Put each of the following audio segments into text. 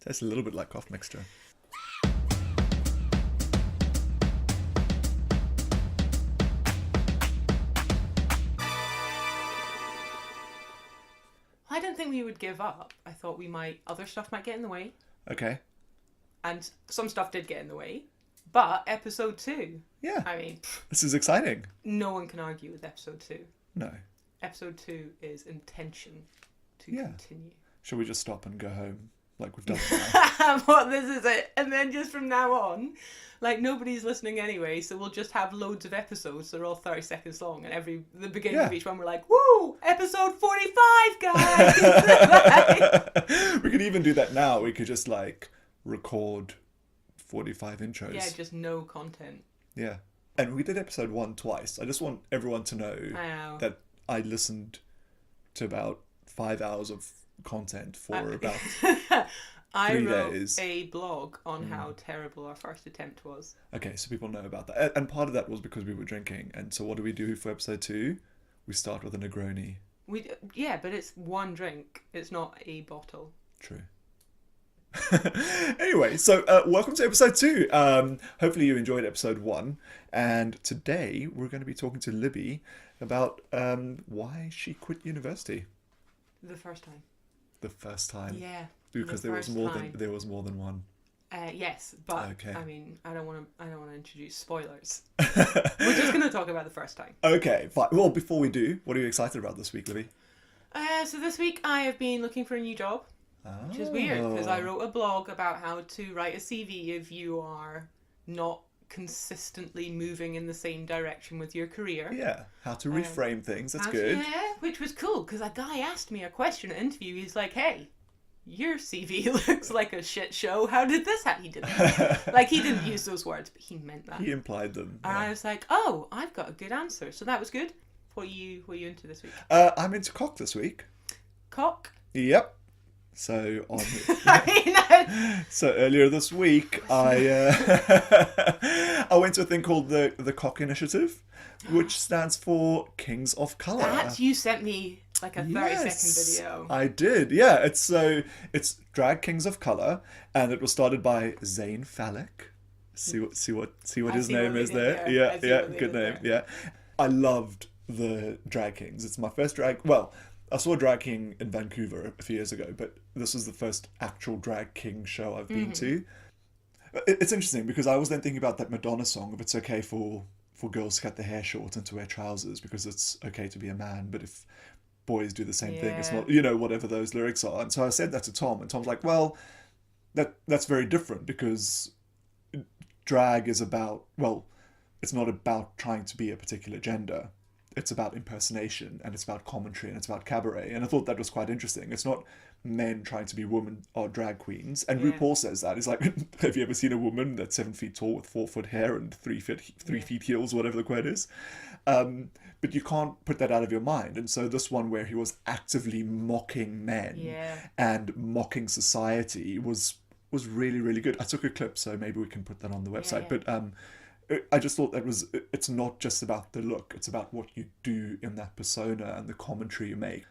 Tastes a little bit like cough mixture. I don't think we would give up. I thought other stuff might get in the way. Okay. And some stuff did get in the way. But episode 2. Yeah. I mean, this is exciting. No one can argue with episode 2. No. Episode 2 is intention to continue. Shall we just stop and go home like we've done now? What, this is it? And then just from now on, like, nobody's listening anyway, so we'll just have loads of episodes. They're all 30 seconds long, and the beginning of each one we're like, woo, episode 45, guys! We could even do that now. We could just, like, record 45 intros. Yeah, just no content. Yeah. And we did episode 1 twice. I just want everyone to know that I listened to about 5 hours of content for about 3 I wrote days. a blog on how terrible our first attempt was. Okay, so people know about that. And part of that was because we were drinking. And so what do we do for episode 2? We start with a Negroni. Yeah, but it's one drink. It's not a bottle. True. Anyway, so welcome to episode 2. Hopefully you enjoyed episode 1. And today we're going to be talking to Libby about why she quit university. The first time. The first time. Yeah. Because there was more than one. Yes, but okay. I mean, I don't want to introduce spoilers. We're just going to talk about the first time. Okay, fine. Well, before we do, what are you excited about this week, Libby? So this week I have been looking for a new job, which is weird because I wrote a blog about how to write a CV if you are not consistently moving in the same direction with your career. Yeah, how to reframe things. That's good. Yeah, which was cool because a guy asked me a question at interview. He's like, "Hey, your CV looks like a shit show. How did this happen?" He didn't like he didn't use those words, but he meant that. He implied them. And I was like, "Oh, I've got a good answer." So that was good. What are you into this week? I'm into KoC this week. KoC? Yep. So so earlier this week, I went to a thing called the KoC Initiative, which stands for Kings of Colour. That you sent me like a 30-second video. I did. Yeah, it's Drag Kings of Colour, and it was started by Zayn Fallick. See what his name is there. Yeah, good name. Yeah, I loved the Drag Kings. It's my first drag. Well, I saw Drag King in Vancouver a few years ago, but this was the first actual Drag King show I've been to. It's interesting because I was then thinking about that Madonna song of it's okay for girls to cut their hair short and to wear trousers because it's okay to be a man, but if boys do the same thing, it's not, whatever those lyrics are. And so I said that to Tom, and Tom's like, well, that's very different because drag is about, well, it's not about trying to be a particular gender. It's about impersonation, and it's about commentary, and it's about cabaret. And I thought that was quite interesting. It's not men trying to be women or drag queens. And RuPaul says that. He's like, have you ever seen a woman that's 7 feet tall with 4 foot hair and 3 feet heels, whatever the quote is? But you can't put that out of your mind. And so this one where he was actively mocking men and mocking society was really, really good. I took a clip, so maybe we can put that on the website. But I just thought it's not just about the look, it's about what you do in that persona and the commentary you make.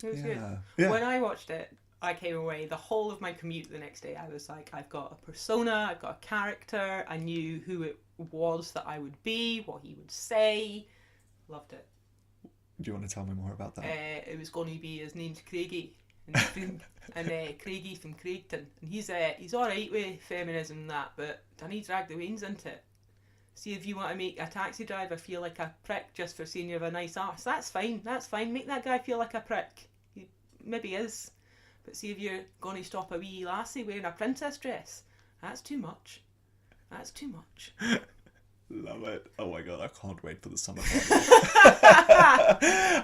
It was good. Yeah. When I watched it, I came away, the whole of my commute the next day, I was like, I've got a persona, I've got a character, I knew who it was that I would be, what he would say. Loved it. Do you want to tell me more about that? It was going to be, his name's Craigie, and Craigie from Craigton. And he's alright with feminism and that, but then he dragged the reins into it. See, if you want to make a taxi driver feel like a prick just for saying you have a nice arse, that's fine. Make that guy feel like a prick. He maybe is. But see, if you're going to stop a wee lassie wearing a princess dress, that's too much. Love it. Oh my god, I can't wait for the summer party.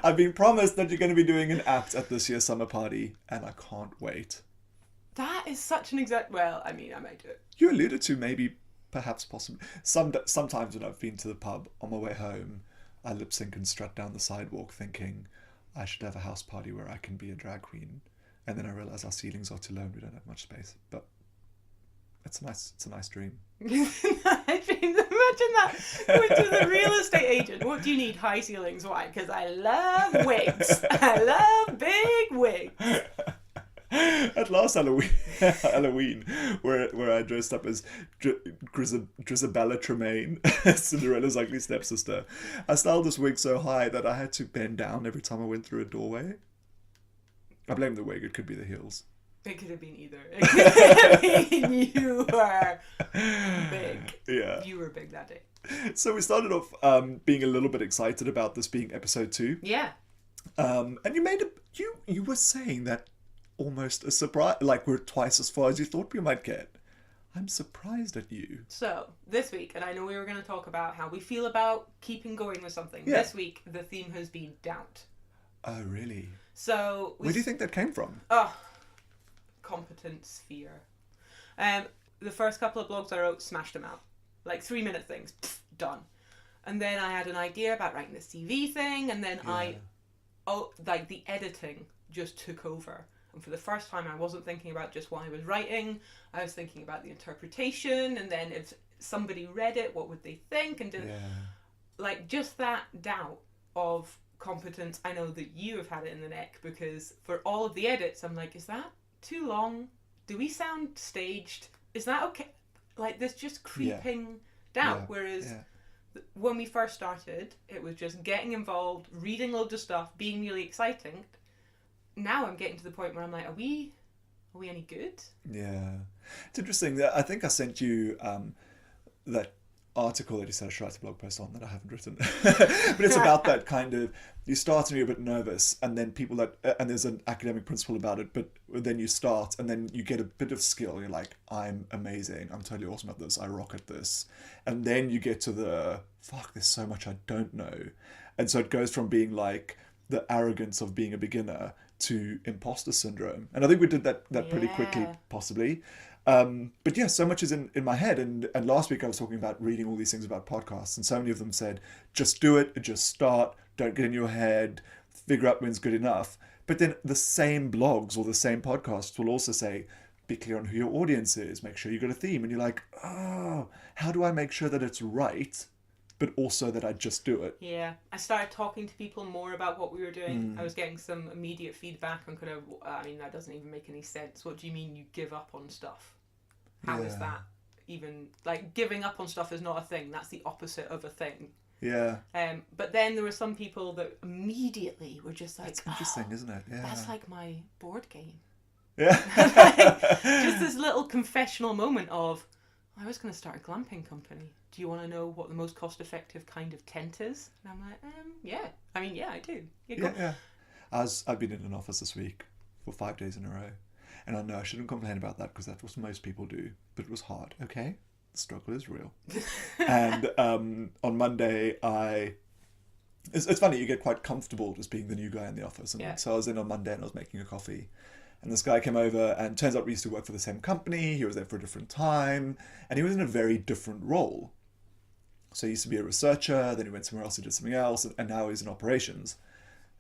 I've been promised that you're going to be doing an act at this year's summer party, and I can't wait. That is such an exact... Well, I mean, I might do it. You alluded to maybe... Perhaps possibly. Sometimes when I've been to the pub on my way home, I lip sync and strut down the sidewalk thinking I should have a house party where I can be a drag queen, and then I realise our ceilings are too low and we don't have much space. But it's a nice dream. Imagine that. Going to the real estate agent. What do you need? High ceilings. Why? Because I love wigs. I love big wigs. that last Halloween where I dressed up as Grisabella Tremaine, Cinderella's ugly stepsister. I styled this wig so high that I had to bend down every time I went through a doorway. I blame the wig. It could be the heels. It could have been either. It could have been you were big. Yeah. You were big that day. So we started off being a little bit excited about this being episode 2. Yeah. And you made you were saying that almost a surprise, like we're twice as far as you thought we might get. I'm surprised at you. So, this week, and I know we were going to talk about how we feel about keeping going with something. Yeah. This week, the theme has been doubt. Oh, really? So... Where do you think that came from? Competence, fear. The first couple of blogs I wrote, smashed them out. Like 3-minute things, done. And then I had an idea about writing the CV thing, and then the editing just took over. And for the first time, I wasn't thinking about just what I was writing. I was thinking about the interpretation, and then if somebody read it, what would they think? And like just that doubt of competence. I know that you have had it in the neck, because for all of the edits, I'm like, is that too long? Do we sound staged? Is that okay? Like this just creeping doubt. Whereas when we first started, it was just getting involved, reading loads of stuff, being really exciting. Now I'm getting to the point where I'm like, are we any good? Yeah. It's interesting. I think I sent you that article that you said I should write a blog post on that I haven't written. But it's about that kind of, you start and you're a bit nervous, and then and there's an academic principle about it, but then you start and then you get a bit of skill. You're like, I'm amazing. I'm totally awesome at this. I rock at this. And then you get to there's so much I don't know. And so it goes from being like the arrogance of being a beginner to imposter syndrome. And I think we did that pretty quickly, possibly. But yeah, so much is in my head. And last week I was talking about reading all these things about podcasts, and so many of them said, just do it, just start, don't get in your head, figure out when's good enough. But then the same blogs or the same podcasts will also say, be clear on who your audience is, make sure you got a theme. And you're like, oh, how do I make sure that it's right, but also that I just do it? Yeah, I started talking to people more about what we were doing. I was getting some immediate feedback on kind of, that doesn't even make any sense. What do you mean you give up on stuff? How is that even, like, giving up on stuff is not a thing. That's the opposite of a thing. Yeah. But then there were some people that immediately were just like, that's interesting, isn't it? Yeah. That's like my board game. Yeah. Just this little confessional moment of, I was going to start a glamping company. Do you want to know what the most cost-effective kind of tent is? And I'm like, yeah. I mean, yeah, I do. Yeah. I've been in an office this week for 5 days in a row. And I know I shouldn't complain about that because that's what most people do. But it was hard, okay? The struggle is real. And on Monday, it's funny, you get quite comfortable just being the new guy in the office. And so I was in on Monday and I was making a coffee. And this guy came over, and turns out we used to work for the same company. He was there for a different time. And he was in a very different role. So he used to be a researcher, then he went somewhere else and did something else, and now he's in operations.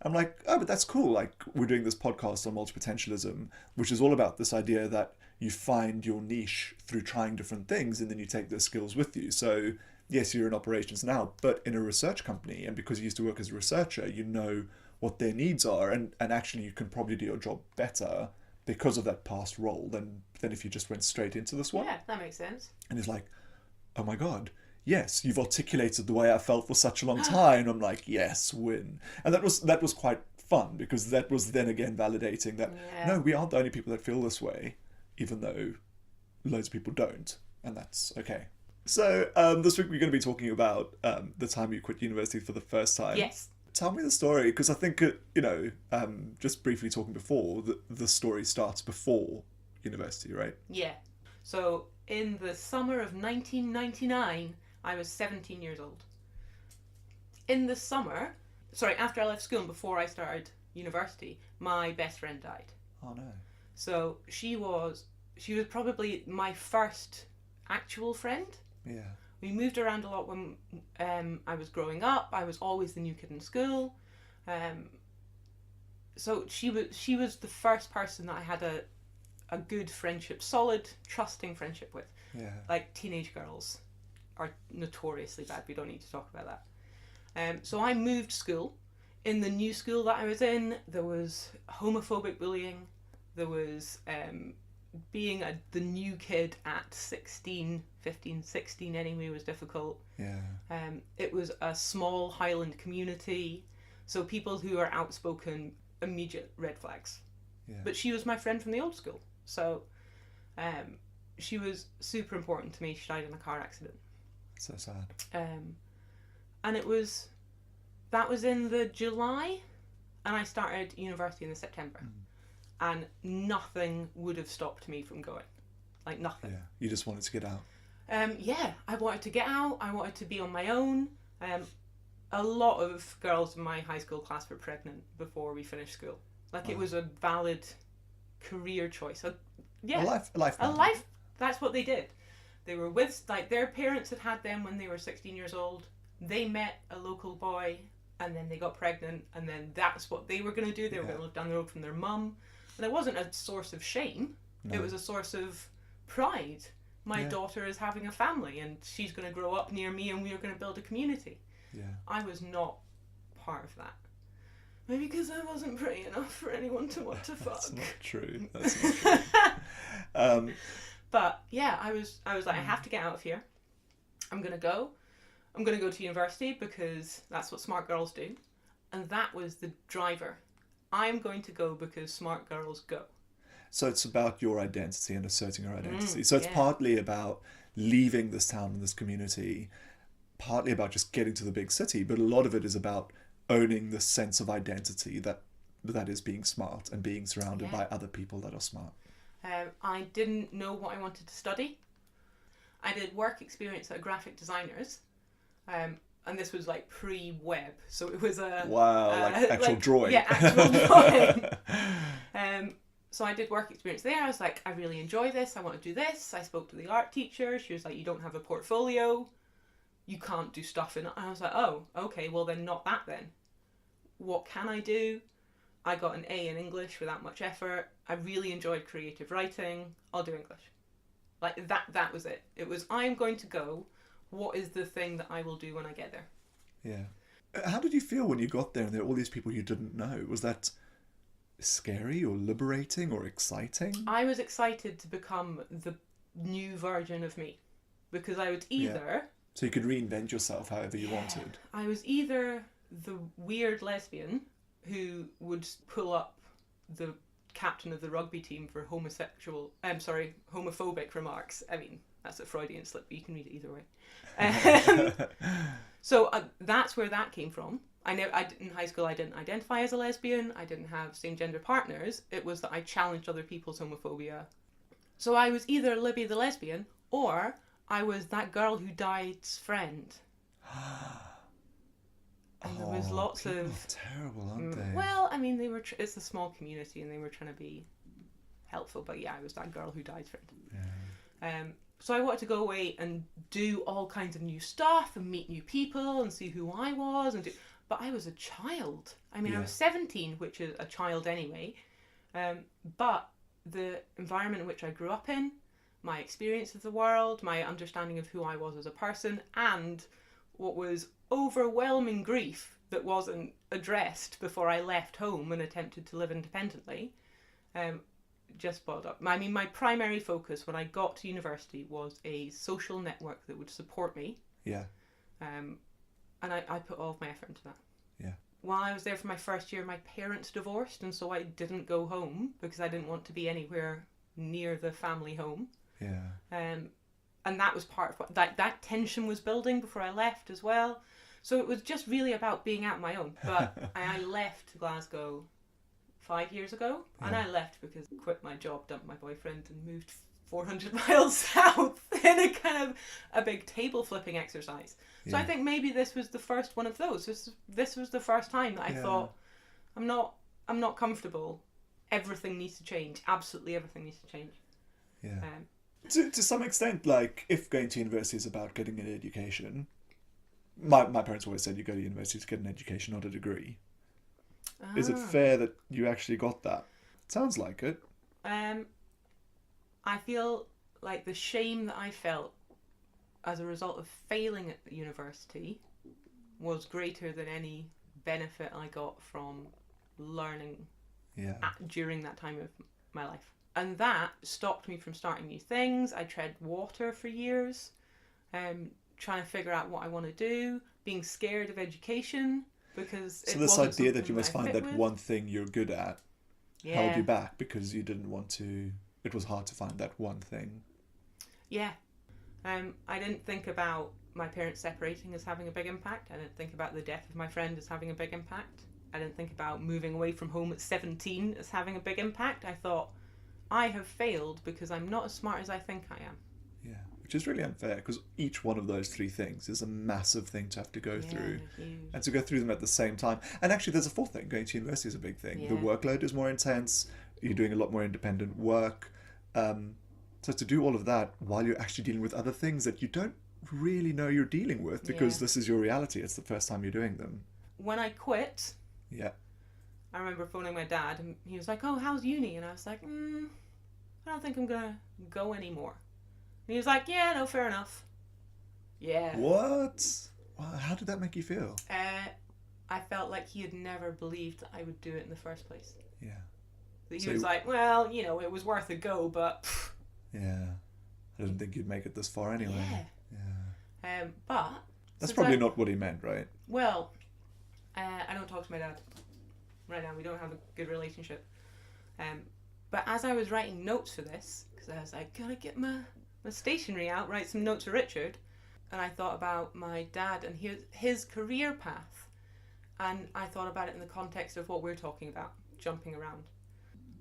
I'm like, oh, but that's cool. Like, we're doing this podcast on multipotentialism, which is all about this idea that you find your niche through trying different things, and then you take those skills with you. So, yes, you're in operations now, but in a research company, and because you used to work as a researcher, you know what their needs are, and actually you can probably do your job better because of that past role than if you just went straight into this one. Yeah, that makes sense. And he's like, oh my God, yes, you've articulated the way I felt for such a long time. I'm like, yes, win. And that was quite fun, because that was then again validating that, no, we aren't the only people that feel this way, even though loads of people don't. And that's okay. So this week we're going to be talking about the time you quit university for the first time. Yes. Tell me the story, because I think, just briefly talking before, the story starts before university, right? Yeah. So in the summer of 1999, I was 17 years old. In the summer, after I left school and before I started university, my best friend died. Oh no. So she was probably my first actual friend. Yeah. We moved around a lot when I was growing up. I was always the new kid in school. So she was the first person that I had a good friendship, solid, trusting friendship with. Yeah. Like, teenage girls are notoriously bad. We don't need to talk about that. So I moved school. In the new school that I was in, there was homophobic bullying. There was being the new kid at 16 anyway was difficult. Yeah. It was a small Highland community, so people who are outspoken, immediate red flags. Yeah. But she was my friend from the old school, so she was super important to me. She died in a car accident. So sad. And that was in the July, and I started university in the September. And nothing would have stopped me from going. Like, nothing. Yeah, you just wanted to get out. Yeah, I wanted to get out. I wanted to be on my own. A lot of girls in my high school class were pregnant before we finished school. Like, it was a valid career choice. A life. That's what they did. They were with, like, their parents had them when they were 16 years old. They met a local boy, and then they got pregnant, and then that's what they were going to do. They were going to live down the road from their mum. And it wasn't a source of shame. No. It was a source of pride. My daughter is having a family, and she's going to grow up near me, and we are going to build a community. Yeah. I was not part of that. Maybe because I wasn't pretty enough for anyone to want to fuck. That's not true. But yeah, I was like, I have to get out of here. I'm going to go to university because that's what smart girls do. And that was the driver. I'm going to go because smart girls go. So it's about your identity and asserting your identity. So it's partly about leaving this town and this community, partly about just getting to the big city, but a lot of it is about owning the sense of identity that is being smart and being surrounded by other people that are smart. I didn't know what I wanted to study. I did work experience at a graphic designer's. And this was like pre-web, so it was like actual drawing. Yeah, actual drawing. So I did work experience there. I was like, I really enjoy this. I want to do this. I spoke to the art teacher. She was like, you don't have a portfolio. You can't do stuff in it. I was like, oh, okay, well then not that then. What can I do? I got an A in English without much effort. I really enjoyed creative writing. I'll do English. Like that was it. It was, I'm going to go. What is the thing that I will do when I get there? Yeah. How did you feel when you got there and there were all these people you didn't know? Was that scary or liberating or exciting? I was excited to become the new version of me. Because I was either... So you could reinvent yourself however you wanted. I was either the weird lesbian who would pull up the captain of the rugby team for homophobic remarks. I mean, that's a Freudian slip, but you can read it either way. So that's where that came from. In high school, I didn't identify as a lesbian. I didn't have same-gender partners. It was that I challenged other people's homophobia. So I was either Libby the lesbian, or I was that girl who died's friend. And there was lots of... terrible, aren't they? Well, I mean, it's a small community, and they were trying to be helpful. But yeah, I was that girl who died's friend. Yeah. So I wanted to go away and do all kinds of new stuff and meet new people and see who I was but I was a child. I mean, I was 17, which is a child anyway. But the environment in which I grew up in, my experience of the world, my understanding of who I was as a person, and what was overwhelming grief that wasn't addressed before I left home and attempted to live independently, just boiled up. I mean, my primary focus when I got to university was a social network that would support me. Yeah. And I put all of my effort into that. Yeah. While I was there for my first year, my parents divorced, and so I didn't go home because I didn't want to be anywhere near the family home. Yeah. And that was part of what that tension was building before I left as well. So it was just really about being out on my own. But I left Glasgow 5 years ago, and I left because I quit my job, dumped my boyfriend, and moved 400 miles south in a kind of a big table flipping exercise. So I think maybe this was the first one of those. This was the first time that I thought, I'm not comfortable. Everything needs to change. Absolutely everything needs to change. Yeah. To some extent, like, if going to university is about getting an education, my parents always said you go to university to get an education, not a degree. Is it fair that you actually got that? Sounds like it. I feel like the shame that I felt as a result of failing at the university was greater than any benefit I got from learning during that time of my life. And that stopped me from starting new things. I tread water for years, trying to figure out what I want to do, being scared of education because so this idea that you must find that one thing you're good at held you back because you didn't want to. It was hard to find that one thing. Yeah. I didn't think about my parents separating as having a big impact. I didn't think about the death of my friend as having a big impact. I didn't think about moving away from home at 17 as having a big impact. I thought, I have failed because I'm not as smart as I think I am. Yeah, which is really unfair because each one of those three things is a massive thing to have to go through. Huge. And to go through them at the same time. And actually there's a fourth thing. Going to university is a big thing. Yeah. The workload is more intense. You're doing a lot more independent work. So to do all of that while you're actually dealing with other things that you don't really know you're dealing with because this is your reality. It's the first time you're doing them. When I quit, I remember phoning my dad and he was like, oh, how's uni? And I was like, I don't think I'm going to go anymore. And he was like, yeah, no, fair enough. Yeah. What? How did that make you feel? I felt like he had never believed that I would do it in the first place. Yeah. He was like, well, it was worth a go, but... Yeah. I didn't think you'd make it this far anyway. Yeah. But... That's probably not what he meant, right? Well, I don't talk to my dad. Right now, we don't have a good relationship. But as I was writing notes for this, because I was like, gotta get my stationery out, write some notes for Richard, and I thought about my dad and his career path, and I thought about it in the context of what we're talking about, jumping around.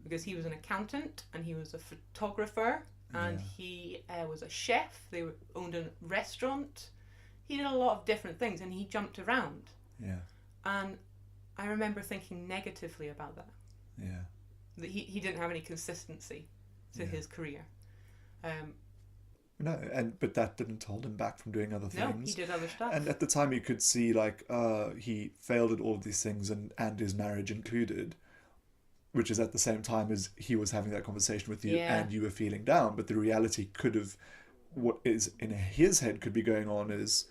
Because he was an accountant, and he was a photographer, and he was a chef. They owned a restaurant. He did a lot of different things, and he jumped around. Yeah. And I remember thinking negatively about that. Yeah. That he didn't have any consistency to his career. No, but that didn't hold him back from doing other things. No, he did other stuff. And at the time you could see he failed at all of these things and his marriage included, which is at the same time as he was having that conversation with you and you were feeling down. But the reality what is in his head could be going on is,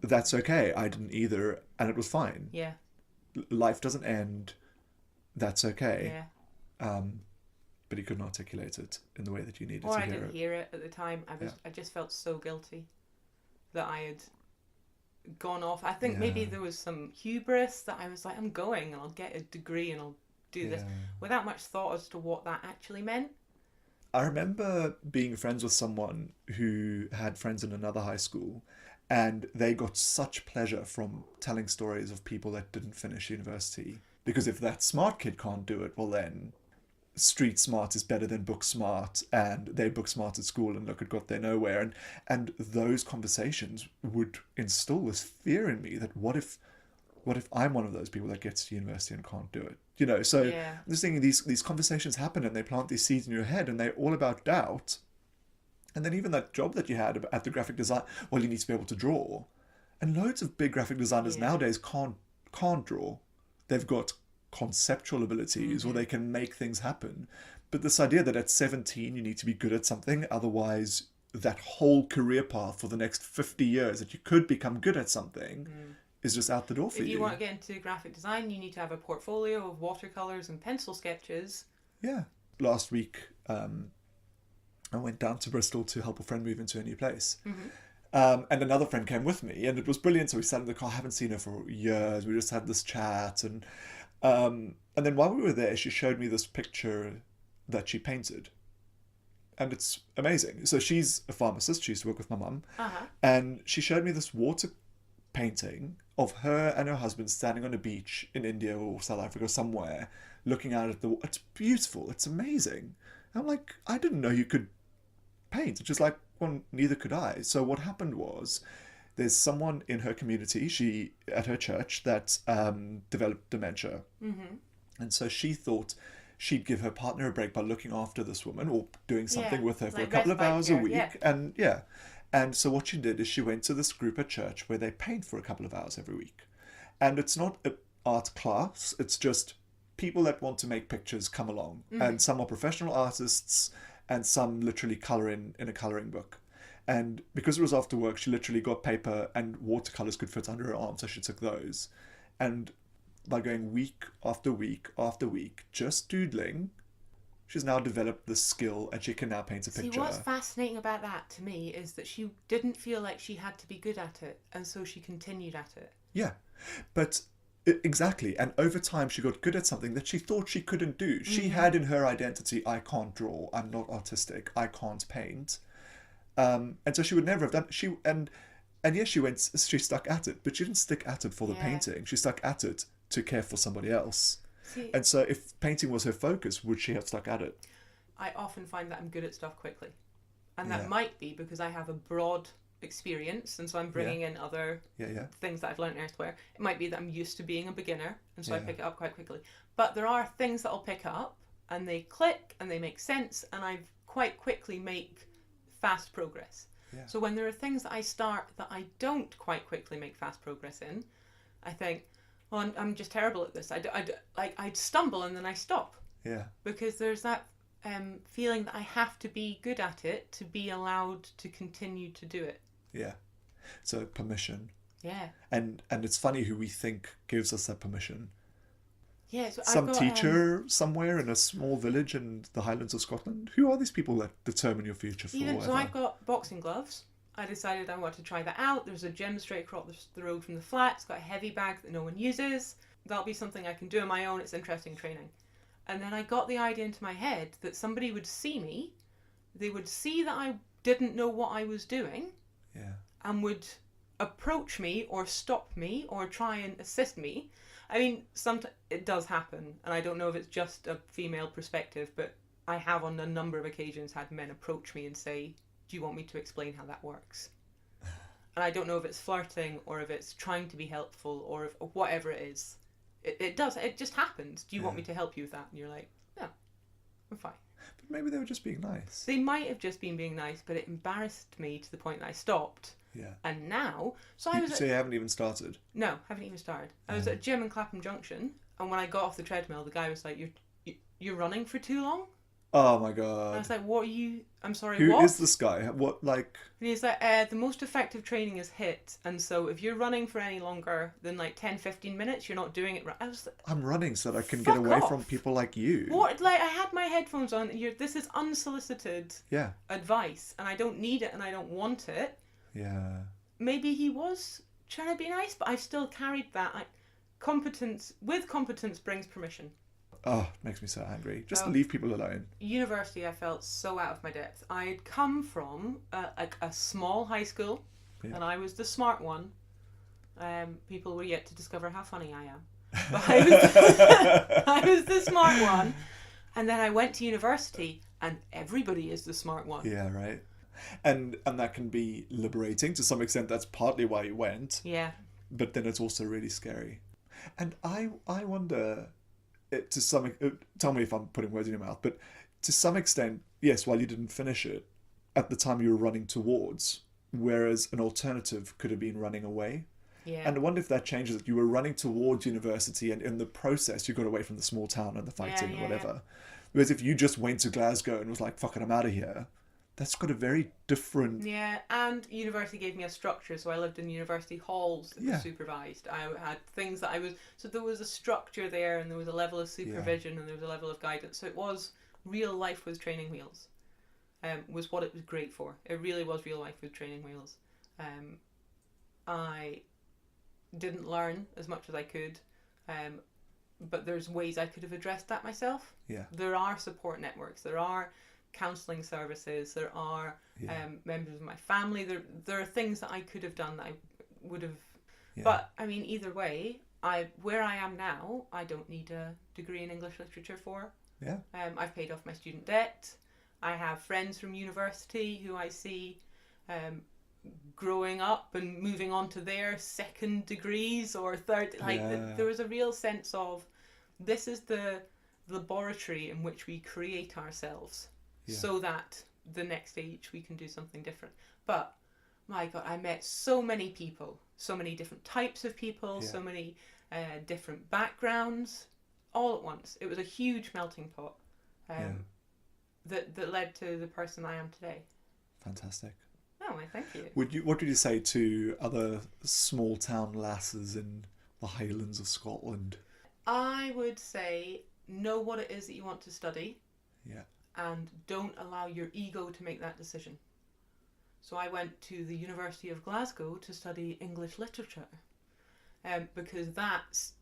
that's okay, I didn't either, and it was fine. Yeah. Life doesn't end, that's okay. Yeah. But he couldn't articulate it in the way that you needed to hear it. Or I didn't hear it at the time. I just felt so guilty that I had gone off. I think maybe there was some hubris that I was like, I'm going and I'll get a degree and I'll do this, without much thought as to what that actually meant. I remember being friends with someone who had friends in another high school, and they got such pleasure from telling stories of people that didn't finish university. Because if that smart kid can't do it, well then street smart is better than book smart, and they book smart at school and look at got there nowhere. And those conversations would instill this fear in me that what if I'm one of those people that gets to university and can't do it? So I'm just thinking these conversations happen and they plant these seeds in your head and they're all about doubt. And then even that job that you had at the graphic design, well, you need to be able to draw. And loads of big graphic designers nowadays can't draw. They've got conceptual abilities or they can make things happen. But this idea that at 17 you need to be good at something, otherwise that whole career path for the next 50 years that you could become good at something is just out the door for you. If you want to get into graphic design, you need to have a portfolio of watercolours and pencil sketches. Yeah. Last week, I went down to Bristol to help a friend move into a new place. And another friend came with me, and it was brilliant. So we sat in the car. I haven't seen her for years. We just had this chat. And then while we were there, she showed me this picture that she painted. And it's amazing. So she's a pharmacist. She used to work with my mum. And she showed me this water painting of her and her husband standing on a beach in India or South Africa or somewhere, looking out at it's beautiful. It's amazing. And I'm like, I didn't know you could paint. It's just like, well, neither could I. So what happened was, there's someone in her community, at her church, that developed dementia. And so she thought she'd give her partner a break by looking after this woman or doing something with her for a couple of hours a week. And so what she did is she went to this group at church where they paint for a couple of hours every week. And it's not an art class, it's just people that want to make pictures come along. And some are professional artists and some literally colour in a colouring book. And because it was after work, she literally got paper and watercolours could fit under her arm, so she took those. And by going week after week after week, just doodling, she's now developed the skill and she can now paint a picture. See, what's fascinating about that to me is that she didn't feel like she had to be good at it, and so she continued at it. Yeah, but exactly. And over time, she got good at something that she thought she couldn't do. She had in her identity, I can't draw, I'm not artistic, I can't paint. And so she would never have done. And yes, she stuck at it, but she didn't stick at it for the painting. She stuck at it to care for somebody else. See, and so if painting was her focus, would she have stuck at it? I often find that I'm good at stuff quickly. And that might be because I have a broad experience, and so I'm bringing in other things that I've learned elsewhere. It might be that I'm used to being a beginner, and so I pick it up quite quickly. But there are things that I'll pick up, and they click, and they make sense, and I quite quickly make fast progress. Yeah. So when there are things that I start that I don't quite quickly make fast progress in, I think, well, I'm just terrible at this. I'd stumble and then I stop. Yeah. Because there's that feeling that I have to be good at it to be allowed to continue to do it. Yeah. So permission. Yeah. And it's funny who we think gives us that permission. Yeah, so some teacher somewhere in a small village in the Highlands of Scotland. Who are these people that determine your future for whatever? So I've got boxing gloves. I decided I wanted to try that out. There's a gym straight across the road from the flat. It's got a heavy bag that no one uses. That'll be something I can do on my own. It's interesting training. And then I got the idea into my head that somebody would see me. They would see that I didn't know what I was doing. Yeah. And would approach me or stop me or try and assist me. I mean, sometimes it does happen, and I don't know if it's just a female perspective, but I have on a number of occasions had men approach me and say, do you want me to explain how that works? And I don't know if it's flirting or if it's trying to be helpful or whatever it is. It just happens. Do you want me to help you with that? And you're like, no, I'm fine. But maybe they were just being nice. They might have just been being nice, but it embarrassed me to the point that I stopped. Yeah. And now, so you haven't even started? No, haven't even started. I was at a gym in Clapham Junction, and when I got off the treadmill, the guy was like, "You're running for too long?" Oh my god! And I was like, "What are you? I'm sorry. Who what?" Who is this guy? What like? And he's like, "The most effective training is HIIT, and so if you're running for any longer than like 10-15 minutes, you're not doing it right." I was like, "I'm running so that I can get away from people like you." What? Like I had my headphones on. This is unsolicited advice, and I don't need it, and I don't want it. Yeah. Maybe he was trying to be nice, but I've still carried that. Competence brings permission. Oh, it makes me so angry. Just leave people alone. University, I felt so out of my depth. I had come from a small high school, and I was the smart one. People were yet to discover how funny I am. But I was the smart one. And then I went to university, and everybody is the smart one. Yeah, right. And that can be liberating to some extent. That's partly why you went. Yeah. But then it's also really scary. And I wonder, tell me if I'm putting words in your mouth, but to some extent, yes, while you didn't finish it, at the time you were running towards, whereas an alternative could have been running away. Yeah. And I wonder if that changes it. You were running towards university, and in the process you got away from the small town and the fighting and whatever. Yeah. Whereas if you just went to Glasgow and was like, fuck it, I'm out of here, that's got a very different... Yeah, and university gave me a structure, so I lived in university halls that were supervised. I had things that I was... So there was a structure there, and there was a level of supervision, and there was a level of guidance. So it was real life with training wheels, was what it was great for. It really was real life with training wheels. I didn't learn as much as I could, but there's ways I could have addressed that myself. Yeah. There are support networks. There are counselling services, there are members of my family, there are things that I could have done that I would have but I mean either way, where I am now, I don't need a degree in English literature for. I've paid off my student debt. I have friends from university who I see growing up and moving on to their second degrees or third, there was a real sense of this is the laboratory in which we create ourselves. So that the next stage we can do something different. But my God, I met so many people, so many different types of people, so many different backgrounds, all at once. It was a huge melting pot that led to the person I am today. Fantastic. Oh, well, thank you. What would you say to other small town lasses in the Highlands of Scotland? I would say know what it is that you want to study. Yeah. And don't allow your ego to make that decision. So I went to the University of Glasgow to study English literature, because that's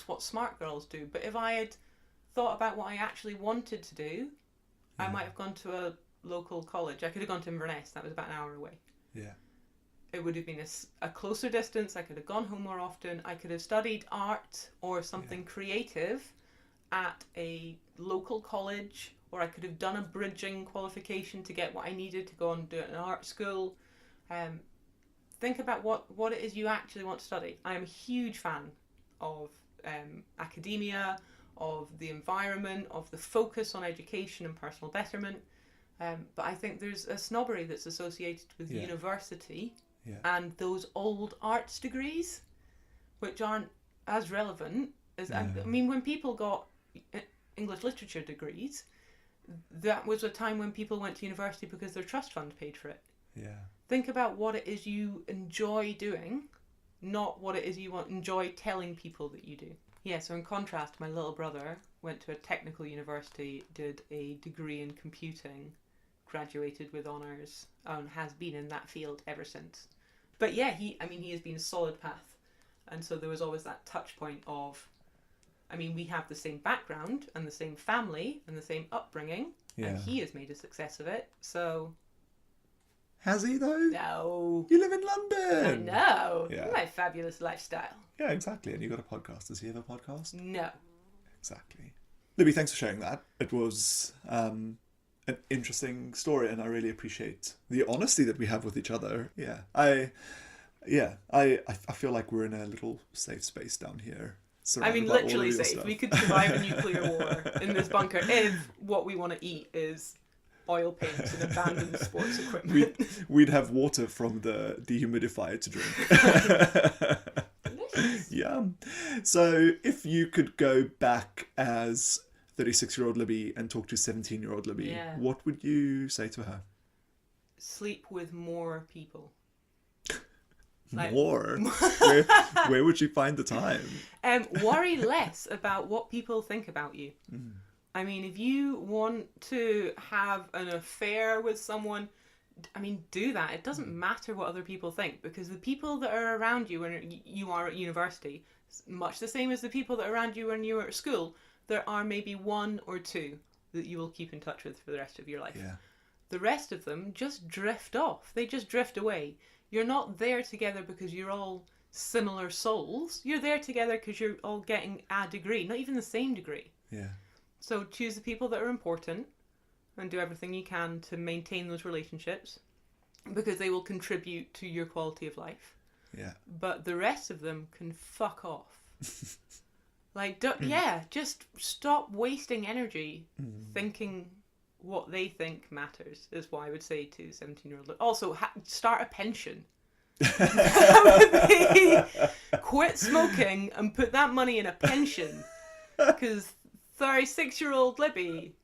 what smart girls do. But if I had thought about what I actually wanted to do, I might have gone to a local college. I could have gone to Inverness. That was about an hour away. Yeah. It would have been a closer distance. I could have gone home more often. I could have studied art or something creative at a local college, or I could have done a bridging qualification to get what I needed to go and do it in an art school. Think about what it is you actually want to study. I am a huge fan of academia, of the environment, of the focus on education and personal betterment. But I think there's a snobbery that's associated with university and those old arts degrees, which aren't as relevant as... I mean, when people got English literature degrees, that was a time when people went to university because their trust fund paid for it. Yeah. Think about what it is you enjoy doing, not what it is you enjoy telling people that you do. Yeah, so in contrast, my little brother went to a technical university, did a degree in computing, graduated with honours, and has been in that field ever since. But yeah, he has been a solid path. And so there was always that touch point of, we have the same background and the same family and the same upbringing, and he has made a success of it, so... Has he, though? No. You live in London. I know. Yeah. My fabulous lifestyle. Yeah, exactly. And you got a podcast. Does he have a podcast? No. Exactly. Libby, thanks for sharing that. It was an interesting story, and I really appreciate the honesty that we have with each other. Yeah. I feel like we're in a little safe space down here. Literally safe. Stuff. We could survive a nuclear war in this bunker if what we want to eat is oil paints and abandoned sports equipment. We'd have water from the dehumidifier to drink. Delicious. Yeah. So if you could go back as 36-year-old Libby and talk to 17-year-old Libby, what would you say to her? Sleep with more people. More? Where would she find the time? Worry less about what people think about you. If you want to have an affair with someone, do that. It doesn't matter what other people think, because the people that are around you when you are at university, much the same as the people that are around you when you were at school, there are maybe one or two that you will keep in touch with for the rest of your life. Yeah. The rest of them just drift off. They just drift away. You're not there together because you're all similar souls. You're there together because you're all getting a degree, not even the same degree. Yeah. So choose the people that are important and do everything you can to maintain those relationships, because they will contribute to your quality of life. Yeah. But the rest of them can fuck off. Just stop wasting energy thinking what they think matters, is what I would say to 17-year-old. Also, start a pension. Quit smoking and put that money in a pension, because 36-year-old Libby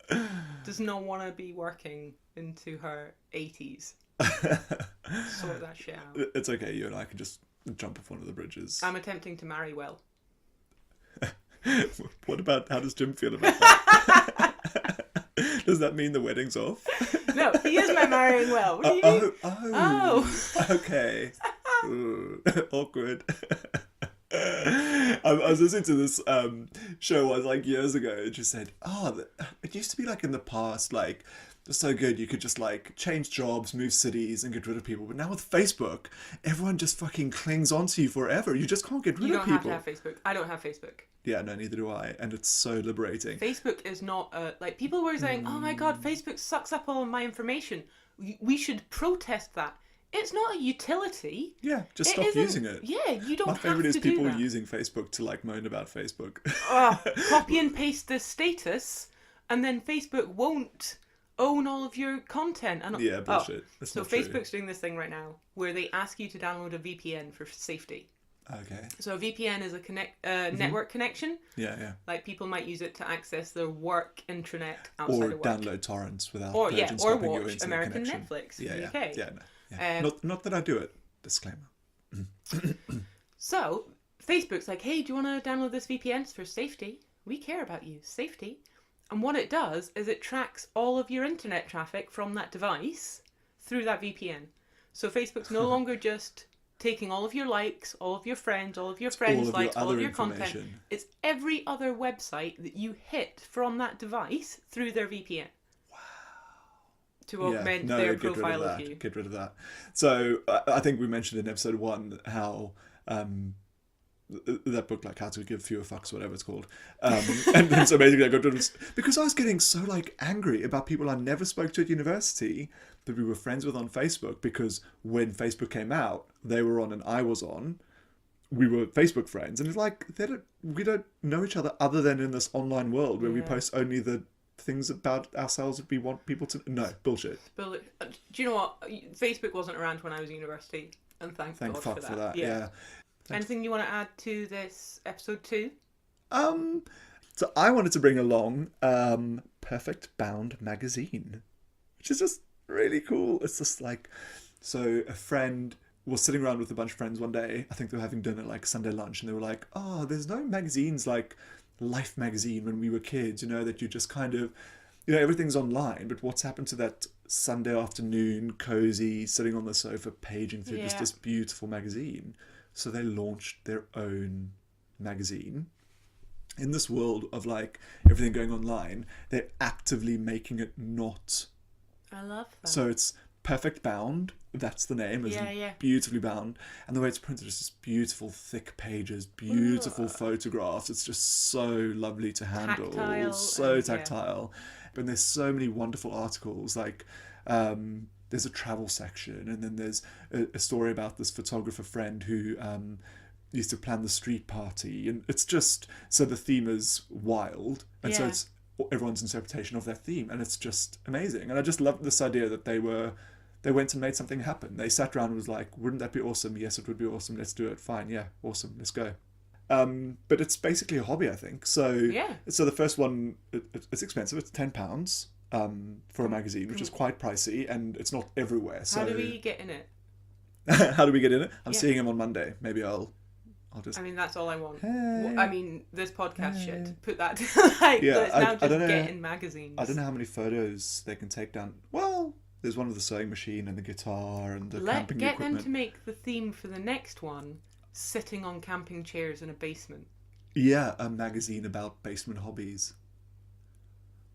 does not want to be working into her 80s. Sort that shit out. It's okay, you and I can just jump off one of the bridges. I'm attempting to marry well. What about, how does Jim feel about that? Does that mean the wedding's off? No, he is my marrying well. What do you mean? Oh. Okay. Awkward. I was listening to this show years ago, and she said, it used to be in the past, so good, you could just change jobs, move cities, and get rid of people. But now with Facebook, everyone just fucking clings onto you forever. You just can't get rid of people. You don't have to have Facebook. I don't have Facebook. Yeah, no, neither do I. And it's so liberating. Facebook is not people were saying, oh my god, Facebook sucks up all of my information. We should protest that. It's not a utility. Yeah, just stop using it. Yeah, you don't have to do that. My favourite is people using Facebook to moan about Facebook. Copy and paste the status, and then Facebook won't own all of your content. And yeah, bullshit. That's so not Facebook's doing this thing right now where they ask you to download a VPN for safety. Okay. So a VPN is a network connection. Yeah. People might use it to access their work intranet outside of work. Or download torrents without or stopping your watch internet American connection. Netflix in the UK. Yeah. Not that I do it. Disclaimer. So Facebook's like, hey, do you want to download this VPN for safety? We care about you. Safety. And what it does is it tracks all of your internet traffic from that device through that VPN. So Facebook's no longer just taking all of your likes, all of your friends' likes, all of your content. It's every other website that you hit from that device through their VPN. Wow. To augment their profile of you. Get rid of that. So I think we mentioned in episode 1 how that book, like How to Give Fewer Fucks, whatever it's called. And so basically I got rid of, because I was getting so like angry about people I never spoke to at university that we were friends with on Facebook, because when Facebook came out, they were on and I was on. We were Facebook friends, and it's like we don't know each other other than in this online world where we post only the things about ourselves that we want people to know. Bullshit. Do you know what? Facebook wasn't around when I was at university, and thank God for that. Yeah. Anything you want to add to this episode 2? So I wanted to bring along Perfect Bound magazine, which is just really cool. It's just like, so a friend was sitting around with a bunch of friends one day. I think they were having dinner, like Sunday lunch, and they were like, oh, there's no magazines like Life magazine when we were kids, that you just kind of, everything's online, but what's happened to that Sunday afternoon cozy sitting on the sofa paging through just this beautiful magazine? So they launched their own magazine. In this world of like everything going online, they're actively making it not. I love that. So it's Perfect Bound, that's the name, is beautifully bound. And the way it's printed is just beautiful, thick pages, beautiful photographs. It's just so lovely to handle. Tactile. And there's so many wonderful articles, like there's a travel section, and then there's a story about this photographer friend who used to plan the street party. And it's just, so the theme is wild. And so it's everyone's interpretation of that theme, and it's just amazing. And I just love this idea that they went and made something happen. They sat around and was like, wouldn't that be awesome? Yes, it would be awesome. Let's do it. Fine. Yeah. Awesome. Let's go. But it's basically a hobby, I think. So the first one, it's expensive. It's £10 for a magazine, which is quite pricey, and it's not everywhere. So how do we get in it? How do we get in it? I'm seeing him on Monday. Maybe I'll just... I mean, that's all I want. Hey. I mean, this podcast shit. Put that to let's now just get in magazines. I don't know how many photos they can take down. Well, there's one with the sewing machine and the guitar and the camping equipment. Get them to make the theme for the next one sitting on camping chairs in a basement. Yeah, a magazine about basement hobbies.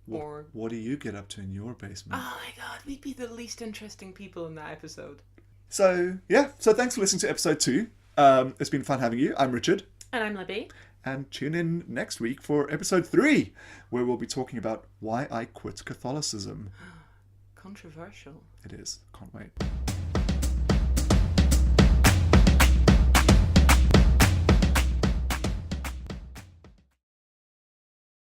What do you get up to in your basement? Oh my God, we'd be the least interesting people in that episode. So thanks for listening to episode 2. It's been fun having you. I'm Richard. And I'm Libby. And tune in next week for episode 3, where we'll be talking about why I quit Catholicism. Controversial. It is. Can't wait.